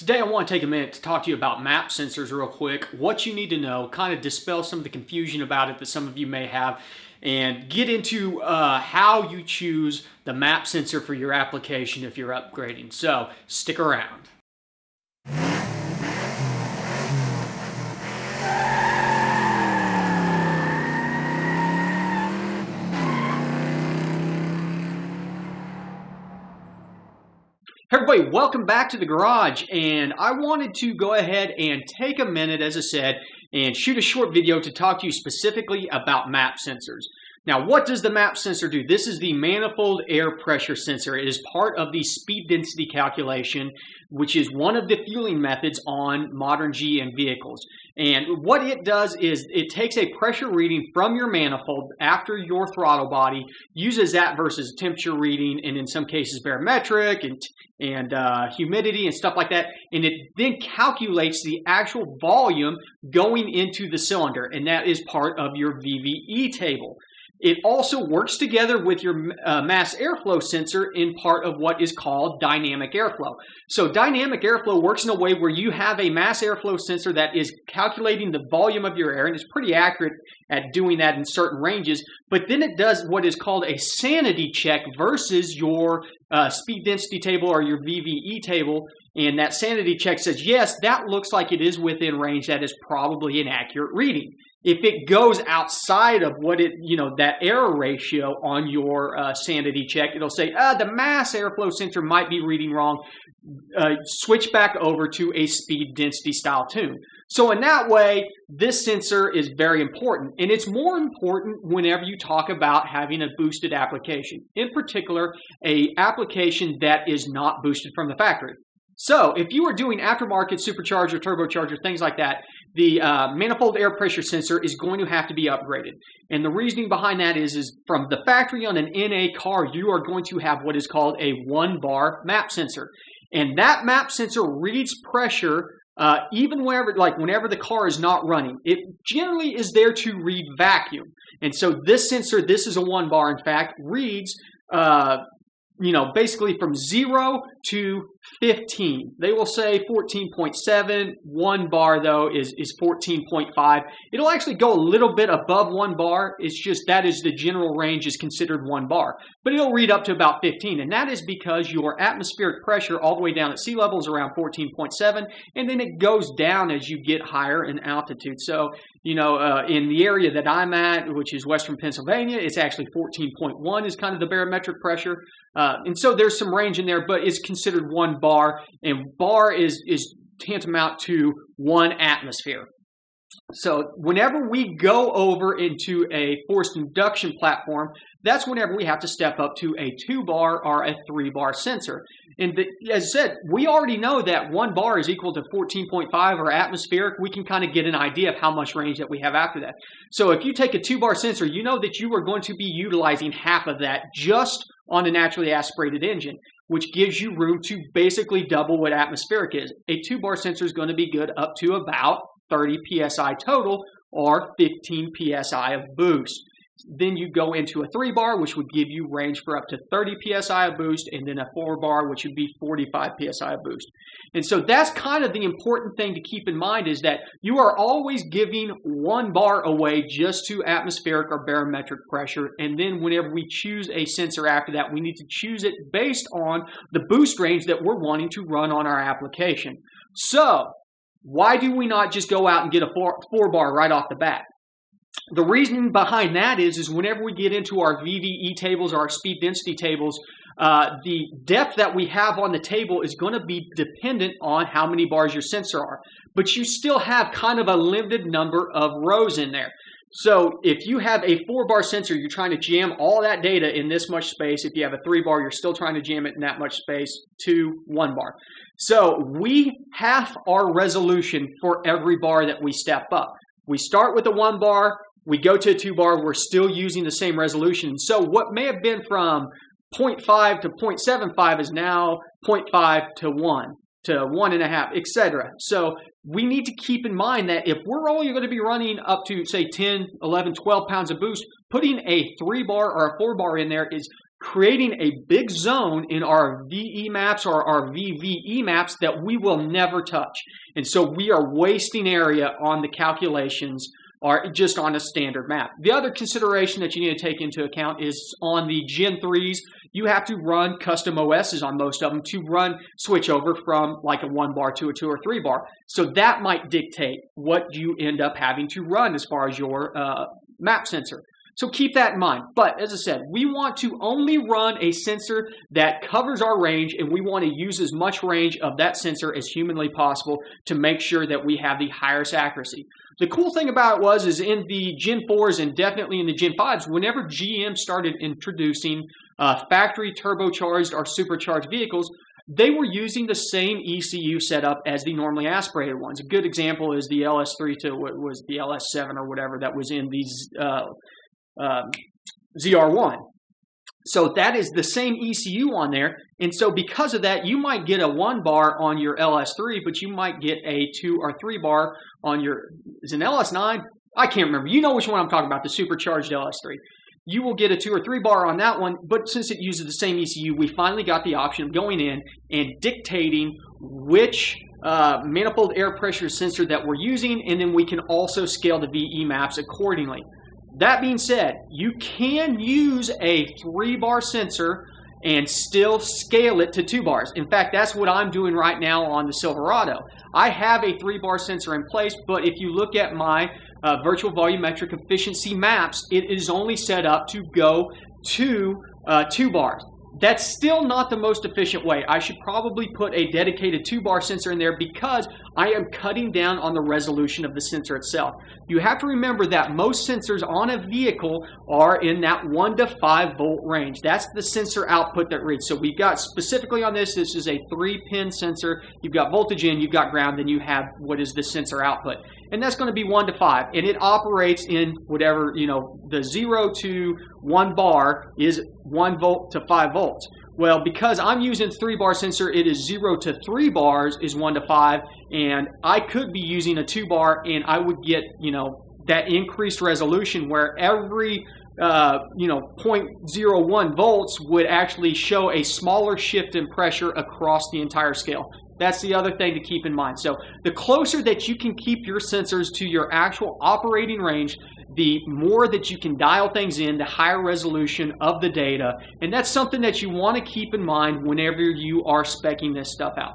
Today I want to take a minute to talk to you about MAP sensors real quick, what you need to know, kind of dispel some of the confusion about it that some of you may have, and get into how you choose the MAP sensor for your application if you're upgrading. So stick around. Everybody, welcome back to the garage, and I wanted to go ahead and take a minute, as I said, and shoot a short video to talk to you specifically about MAP sensors. Now, what does the MAP sensor do? This is the manifold air pressure sensor. It is part of the speed density calculation, which is one of the fueling methods on modern GM vehicles. And what it does is it takes a pressure reading from your manifold after your throttle body, uses that versus temperature reading, and in some cases barometric and humidity and stuff like that, and it then calculates the actual volume going into the cylinder, and that is part of your VVE table. It also works together with your mass airflow sensor in part of what is called dynamic airflow. So dynamic airflow works in a way where you have a mass airflow sensor that is calculating the volume of your air, and it's pretty accurate at doing that in certain ranges, but then it does what is called a sanity check versus your speed density table or your VVE table, and that sanity check says, yes, that looks like it is within range, that is probably an accurate reading. If it goes outside of what that error ratio on your sanity check, it'll say, the mass airflow sensor might be reading wrong. Switch back over to a speed density style tune. So in that way, this sensor is very important. And it's more important whenever you talk about having a boosted application. In particular, a application that is not boosted from the factory. So if you are doing aftermarket supercharger, turbocharger, things like that, the manifold air pressure sensor is going to have to be upgraded. And the reasoning behind that is from the factory on an NA car, you are going to have what is called a 1-bar MAP sensor. And that MAP sensor reads pressure even whenever the car is not running. It generally is there to read vacuum. And so this sensor, this is a 1-bar, in fact, reads basically from 0 to 15. They will say 14.7. 1 bar, though, is 14.5. It'll actually go a little bit above 1 bar. It's just that is the general range is considered 1 bar. But it'll read up to about 15. And that is because your atmospheric pressure all the way down at sea level is around 14.7. And then it goes down as you get higher in altitude. So, in the area that I'm at, which is western Pennsylvania, it's actually 14.1 is kind of the barometric pressure. And so there's some range in there, but it's considered 1 bar, and bar is tantamount to 1 atmosphere. So whenever we go over into a forced induction platform, that's whenever we have to step up to a 2-bar or a 3-bar sensor. And as I said, we already know that 1 bar is equal to 14.5 or atmospheric. We can kind of get an idea of how much range that we have after that. So if you take a 2-bar sensor, you know that you are going to be utilizing half of that just on a naturally aspirated engine, which gives you room to basically double what atmospheric is. A 2-bar sensor is going to be good up to about 30 psi total or 15 psi of boost. Then you go into a 3-bar, which would give you range for up to 30 psi of boost, and then a 4-bar, which would be 45 psi of boost. And so that's kind of the important thing to keep in mind, is that you are always giving 1 bar away just to atmospheric or barometric pressure. And then whenever we choose a sensor after that, we need to choose it based on the boost range that we're wanting to run on our application. So why do we not just go out and get a 4-bar right off the bat? The reasoning behind that is whenever we get into our VVE tables or our speed density tables, the depth that we have on the table is going to be dependent on how many bars your sensor are. But you still have kind of a limited number of rows in there. So if you have a 4-bar sensor, you're trying to jam all that data in this much space. If you have a 3-bar, you're still trying to jam it in that much space to 1 bar. So we half our resolution for every bar that we step up. We start with a 1 bar, we go to a 2 bar, we're still using the same resolution. So what may have been from 0.5 to 0.75 is now 0.5 to 1 to 1.5, etc. So we need to keep in mind that if we're only going to be running up to, say, 10, 11, 12 pounds of boost, putting a 3-bar or a 4-bar in there is creating a big zone in our VE maps or our VVE maps that we will never touch. And so we are wasting area on the calculations or just on a standard map. The other consideration that you need to take into account is on the Gen 3s, you have to run custom OSs on most of them to switch over from like a 1 bar to a 2 or 3 bar. So that might dictate what you end up having to run as far as your map sensor. So keep that in mind. But as I said, we want to only run a sensor that covers our range, and we want to use as much range of that sensor as humanly possible to make sure that we have the highest accuracy. The cool thing about it is in the Gen 4s and definitely in the Gen 5s, whenever GM started introducing factory turbocharged or supercharged vehicles, they were using the same ECU setup as the normally aspirated ones. A good example is the LS3 to what was the LS7 or whatever that was in these ZR1. So that is the same ECU on there. And so because of that, you might get a 1 bar on your LS3, but you might get a 2 or 3 bar on your, is it an LS9? I can't remember. You know which one I'm talking about, the supercharged LS3. You will get a 2 or 3 bar on that one, but since it uses the same ECU, we finally got the option of going in and dictating which manifold air pressure sensor that we're using, and then we can also scale the VE maps accordingly. That being said, you can use a 3-bar sensor and still scale it to 2 bars. In fact, that's what I'm doing right now on the Silverado. I have a 3-bar sensor in place, but if you look at my virtual volumetric efficiency maps, it is only set up to go to 2 bars. That's still not the most efficient way. I should probably put a dedicated 2-bar sensor in there because I am cutting down on the resolution of the sensor itself. You have to remember that most sensors on a vehicle are in that 1 to 5 volt range. That's the sensor output that reads. So we've got specifically on this is a 3-pin sensor. You've got voltage in, you've got ground, then you have what is the sensor output. And that's going to be 1 to 5. And it operates in whatever, the 0 to 1 bar is 1 volt to 5 volts. Well, because I'm using 3-bar sensor, it is 0 to 3 bars is 1 to 5, and I could be using a 2-bar, and I would get, that increased resolution where every, 0.01 volts would actually show a smaller shift in pressure across the entire scale. That's the other thing to keep in mind. So the closer that you can keep your sensors to your actual operating range, the more that you can dial things in, the higher resolution of the data. And that's something that you want to keep in mind whenever you are speccing this stuff out.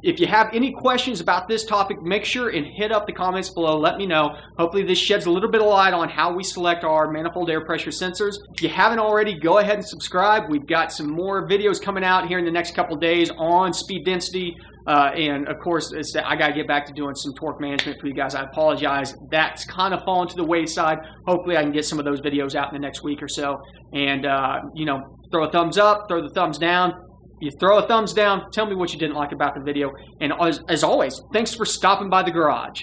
If you have any questions about this topic, make sure and hit up the comments below. Let me know. Hopefully this sheds a little bit of light on how we select our manifold air pressure sensors. If you haven't already, go ahead and subscribe. We've got some more videos coming out here in the next couple of days on speed density. And of course, I got to get back to doing some torque management for you guys. I apologize. That's kind of fallen to the wayside. Hopefully I can get some of those videos out in the next week or so. And, throw a thumbs up, throw the thumbs down. You throw a thumbs down, tell me what you didn't like about the video. And as always, thanks for stopping by the garage.